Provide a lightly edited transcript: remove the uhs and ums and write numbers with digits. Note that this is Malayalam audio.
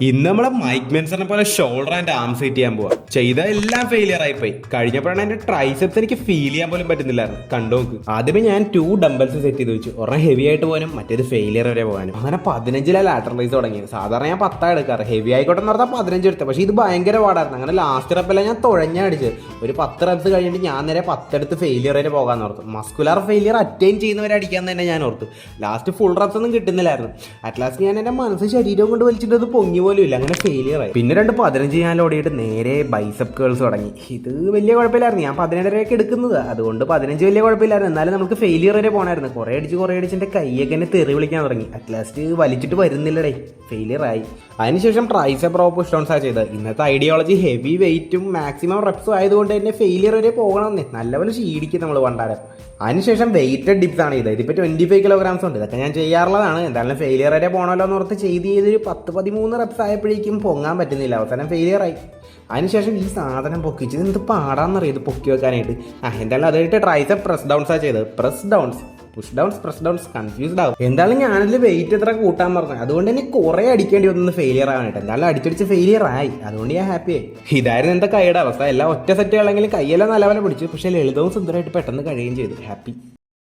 ഇന്ന് നമ്മളെ മൈക്ക് മെൻസറിനെ പോലെ ഷോൾഡർ ആൻഡ് ആം സെറ്റ് ചെയ്യാൻ പോവാ. ചെയ്ത എല്ലാം ഫെയിലിയർ ആയിപ്പോയി. കഴിഞ്ഞപ്പോഴാണ് എന്റെ ട്രൈസെപ്സ് എനിക്ക് ഫീൽ ചെയ്യാൻ പോലും പറ്റുന്നില്ലായിരുന്നു. കണ്ടു നോക്ക്. ആദ്യമേ ഞാൻ 2 ഡംബൽസ് സെറ്റ് ചെയ്ത് വെച്ചു. ഒരെണ്ണം ഹെവി ആയിട്ട് പോകാനും മറ്റേത് ഫെയിലിയർ വരെ പോകാനും. അങ്ങനെ 15 ലാറ്ററലൈസ് തുടങ്ങിയത്. സാധാരണ ഞാൻ 10 എടുക്കാറ്. ഹെവി ആയിക്കോട്ടെ എന്ന് പറഞ്ഞാൽ 15 എടുത്തത്. പക്ഷേ ഇത് ഭയങ്കര പാടായിരുന്നു. അങ്ങനെ ലാസ്റ്റ് റെപ്പെല്ലാം ഞാൻ തുഴഞ്ഞടിച്ച് ഒരു 10 റെപ്സ് കഴിഞ്ഞിട്ട് ഞാൻ നേരെ 10 എടുത്ത് ഫെയിലിയർ വരെ പോകാൻ ഓർത്തു. മസ്കുലാർ ഫെയിലിയർ അറ്റൈൻ ചെയ്യുന്നവരെ അടിക്കാൻ തന്നെ ഞാൻ ഓർത്തു. ലാസ്റ്റ് ഫുൾ റെപ്സ് ഒന്നും കിട്ടുന്നില്ലായിരുന്നു. അറ്റ് ലാസ്റ്റ് ഞാൻ എന്റെ മനസ്സ് ശരീരം കൊണ്ട് വലിച്ചിട്ട് അത് പൊങ്ങി പോലും ഇല്ല. അങ്ങനെ ഫെയിലിയർ ആയി. പിന്നെ 15 ഞാൻ ഓടിയിട്ട് നേരെ ബൈസെപ്പ് കേൾസ് തുടങ്ങി. ഇത് വലിയ കുഴപ്പമില്ലായിരുന്നു. ഞാൻ 17 എടുക്കുന്നത്, അതുകൊണ്ട് 15 വലിയ കുഴപ്പമില്ലായിരുന്നു. എന്നാലും നമുക്ക് ഫെയിലിയർ വരെ പോകണമായിരുന്നു. കുറേ അടിച്ച് എൻ്റെ കൈയൊക്കെ എന്നെ തെറി വിളിക്കാൻ തുടങ്ങി. അറ്റ് ലാസ്റ്റ് വലിച്ചിട്ട് വരുന്നില്ലടേ, ഫെയിലിയർ ആയി. അതിനുശേഷം ട്രൈസെപ്പ് റോ പുഷ് ഡൗൺസാണ് ചെയ്തത്. ഇന്നത്തെ ഐഡിയോളജി ഹെവി വെയിറ്റും മാക്സിമം റെപ്സും ആയതുകൊണ്ട് തന്നെ ഫെയിലിയർ വരെ പോകണമെന്നേ. നല്ലപോലെ ക്ഷീണിക്കും നമ്മൾ പണ്ടാരം. അതിനുശേഷം വെയിറ്റഡ് ഡിപ്സ് ആണ് ഇത്. ഇതിപ്പോൾ 25 കിലോഗ്രാംസ് ഉണ്ട്. ഇതൊക്കെ ഞാൻ ചെയ്യാറുള്ളതാണ്. എന്തായാലും ഫെയിലിയർ വരെ പോകണമല്ലോ എന്ന് ഓർത്ത് ചെയ്തൊരു 10-13 റെപ്സ് ആയപ്പോഴേക്കും പൊങ്ങാൻ പറ്റുന്നില്ല. അവസാനം ഫെയിലിയർ ആയി. അതിനുശേഷം ഈ സാധനം പൊക്കിച്ചത് എന്ത് പാടാന്നറിയാം ഇത് പൊക്കി വെക്കാനായിട്ട്. എന്തായാലും അതായിട്ട് ട്രൈസെപ്പ് പ്രസ് ഡൗൺസാണ് ചെയ്തത്. Press downs, push downs, press downs confused ആവും. എന്തായാലും ഞാനതിൽ വെയിറ്റ് എത്ര കൂട്ടാൻ പറഞ്ഞു. അതുകൊണ്ട് തന്നെ കുറേ അടിക്കേണ്ടി വന്നു ഫെയിലിയർ ആവാനായിട്ട്. എന്തായാലും അടിച്ചടിച്ച് ഫെയിലിയർ ആയി. അതുകൊണ്ട് ഞാൻ ഹാപ്പി ആയി. ഇതായിരുന്നു എന്താ കൈയുടെ അവസ്ഥ. എല്ലാം ഒറ്റ സെറ്റുകളെങ്കിലും കൈയെല്ലാം നല്ലപോലെ പിടിച്ചു. പക്ഷേ ലളിതവും സുന്ദരമായിട്ട് പെട്ടെന്ന് കഴിയുകയും ചെയ്തു. ഹാപ്പി.